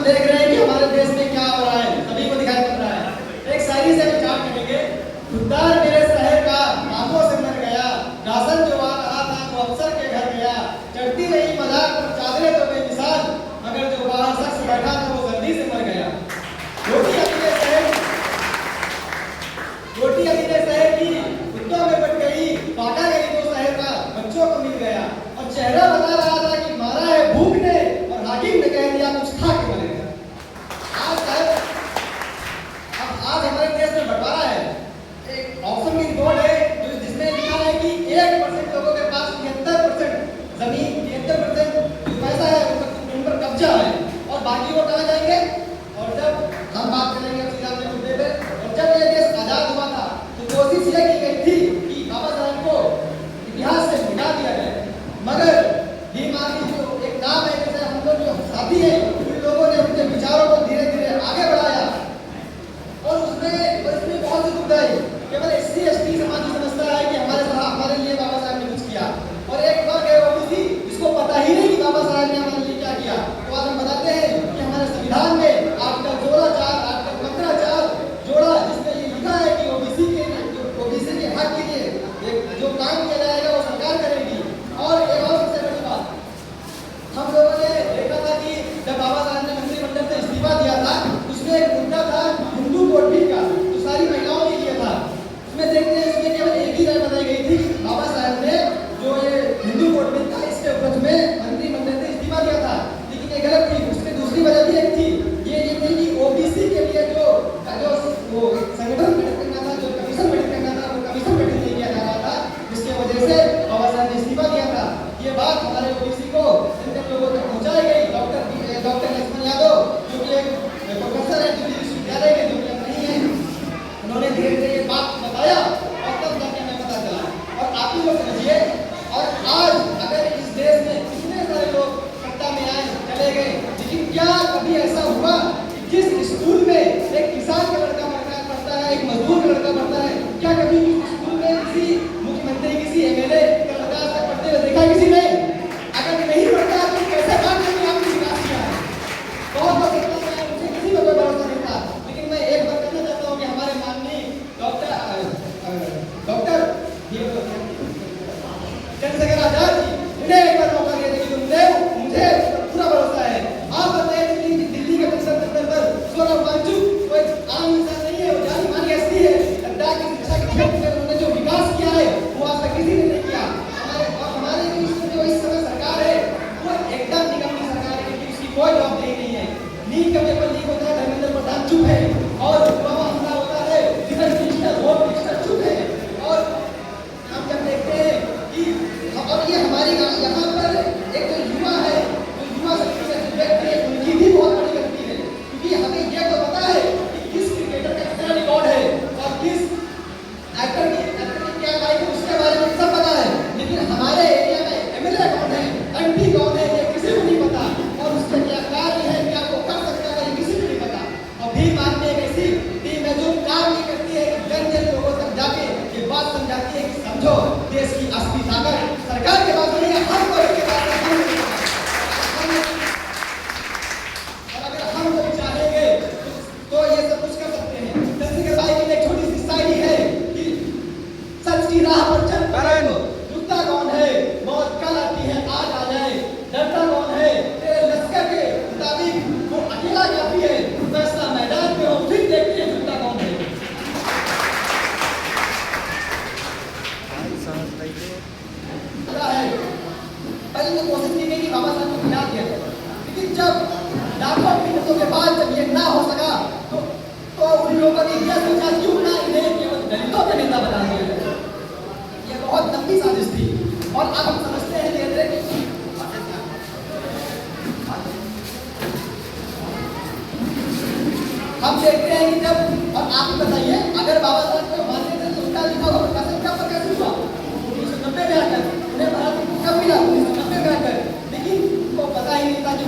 देख रहे हैं कि हमारे देश में क्या हो रहा है, सभी को दिखाई पड़ रहा है। एक शायरी से हम चार्ट करेंगे। खुददार मेरे शहर का आंखों से मर गया, राशन जो आ रहा था वो अफसर के घर गया। चढ़ती रही मजाक पर चादरें तो बेमिसाल, मगर जो बाहर शख्स बैठा था वो जल्दी से मर गया। रोटी अपने शहर की कुत्तों में बट गई, काटा गई तो शहर का बच्चों को मिल गया। और चेहरा बता रहा था कि मारा है भूख ने, और हाकिम ने कह दिया कुछ खा के मरेगा। आज हमारे देश में बंटवारा है। एक ऑप्शन की रिपोर्ट है जिसमें लिखा है कि 1% लोगों के पास 73% जमीन, 73% जो पैसा है उन पर कब्जा है, और बाकी वो कहाँ जाएंगे। और जब हम बात करेंगे सीधा अपने मुद्दे पे, और जब ये देश आजाद हुआ था तो कोशिश ये की गई थी कि बाबा साहब को इतिहास से मिटा दिया जाए, मगर भीम आर्मी जो एक नाम है, जैसे हम लोग जो साथी हैं उन लोगों ने उनके विचारों को धीरे धीरे आगे बढ़ाया। और इसमें बहुत सी दुविधा है। केवल SC ST समाज की समझता है कि हमारे लिए बाबा साहब ने कुछ किया, और एक वर्ग है OBC जिसको पता ही नहीं कि बाबा साहब ने हमारे लिए क्या किया। तो आज हम बताते हैं कि हमारे संविधान में आर्टिकल 15 जोड़ा जिसमें ये लिखा है कि OBC के हक के लिए जो काम किया जाएगा वो सरकार करेगी। और एक और सबसे बड़ी बात, हम लोगों ने देखा था कि जब बाबा साहब ने मंत्रिमंडल से इस्तीफा दिया था, उसमें एक मुद्दा था हिंदू कोड बिल का, जो सारी महिलाओं के लिए था। उसमें देखते हैं इसमें केवल एक ही राय बताई गई थी कि बाबा साहब ने जो ये हिंदू कोड बिल था इसके उपज में मंत्रिमंडल से इस्तीफा दिया था, लेकिन ये गलत थी। उसमें दूसरी वजह भी एक थी, ये थी कि OBC के लिए जो वो संगठन गठित करना था, जो कमीशन गठित करना था, वो कमीशन गठित नहीं किया जा रहा था, जिसकी वजह से बाबा साहब ने इस्तीफा दिया था। ये बात हमारे OBC को जिन लोगों तक पहुंचाई गई, डॉक्टर लक्ष्मण यादव जो कि एक प्रोफेसर है दिल्ली विश्वविद्यालय के, जो कि नहीं है, उन्होंने धीरे धीरे ये बात बताया और तब जाके हमें पता चला। और आप ही लोग समझिए, और आज अगर इस देश में कितने सारे लोग सत्ता में आए चले गए, लेकिन क्या कभी ऐसा हुआ कि जिस स्कूल में एक किसान का लड़का पढ़ता है, एक मजदूर का लड़का पढ़ता है, क्या कभी उस स्कूल में किसी मुख्यमंत्री, किसी MLA का लड़का पढ़ते हुए देखा किसी ने? अगर नहीं पढ़ता तो कैसे बात करेंगे आपने विकास किया है? बहुत लोग कहते हैं मुझे किसी में कोई भरोसा नहीं था, लेकिन मैं एक बात कहना चाहता हूँ कि हमारे माननीय डॉक्टर चंद्रशेखर आजाद जी, उन्हें एक बार मौका दिया कि मुझे पूरा भरोसा है। आप बताइए दिल्ली के जंतर पर सौरभ वांचुक कोई आम इंसान नहीं है, वो जानी मानी हस्ती है। लद्दाख की शिक्षा के क्षेत्र में उन्होंने जो विकास किया है वो आज तक किसी ने नहीं किया। हमारे जो इस समय सरकार है वो एकदम निकम्मी सरकार है, क्योंकि उसकी कोई जवाबदेही नहीं है। नीट का पेपर लीक होता है, धर्मेंद्र प्रधान चुप है, और पुलवामा हमला होता है, डिफेंस मिनिस्टर, होम मिनिस्टर चुप है। और हम जब देखते हैं कि और ये हमारी यहाँ पर एक जो युवा है, जो युवा शक्ति से व्यक्ति है, उनकी भी बहुत बड़ी गलती है, क्योंकि हमें ये तो पता है कि किस क्रिकेटर का कितना रिकॉर्ड है और किस एक्टर की क्या लाइफ है, उसके बारे में सब पता है, लेकिन हमारे एरिया में MLA कौन है, MP कौन है, ये किसी को नहीं पता, और उसके क्या कार्य है, क्या वो कर सकता है, ये किसी को नहीं पता। और भीम आर्मी एक ऐसी टीम है जो काम ये करती है कि जन लोगों तक जाके ये बात समझाती है कि समझो देश की असली ताकत सरकार के पास नहीं है, हम लोगों के पास है। और अगर हम लोग चाहेंगे तो ये सब कुछ कर सकते हैं। चंद्रशेखर भाई की एक छोटी सी शायरी है कि सच की राह पर चल पड़ो, रुकता कौन है, मौत कल आती है आज आ जाए, डरता कौन है, तेरे लश्कर के मुताबिक वो अकेला काफी है, फैसला मैदान में हो फिर देखते हैं रुकता कौन है। पहले तो कोशिश की गई कि बाबा साहब को मिला दिया जाए, लेकिन जब लाखों मिनटों के बाद जब ये ना हो सका तो उन लोगों ने यह सोचा क्यों ना इन्हें केवल दलितों के नेता बना दिया जाए। ये बहुत लंबी साजिश थी, और अब हम समझते हैं धीरे धीरे। हम देखते हैं कि जब, और आप ही बताइए, अगर बाबा साहब को मानते थे तो उनका लिखा हुआ प्रकाशन कब पर कैसे हुआ? 1990 में आकर उन्हें भारत कब मिला? 1990 में आकर, लेकिन उनको पता ही नहीं था कि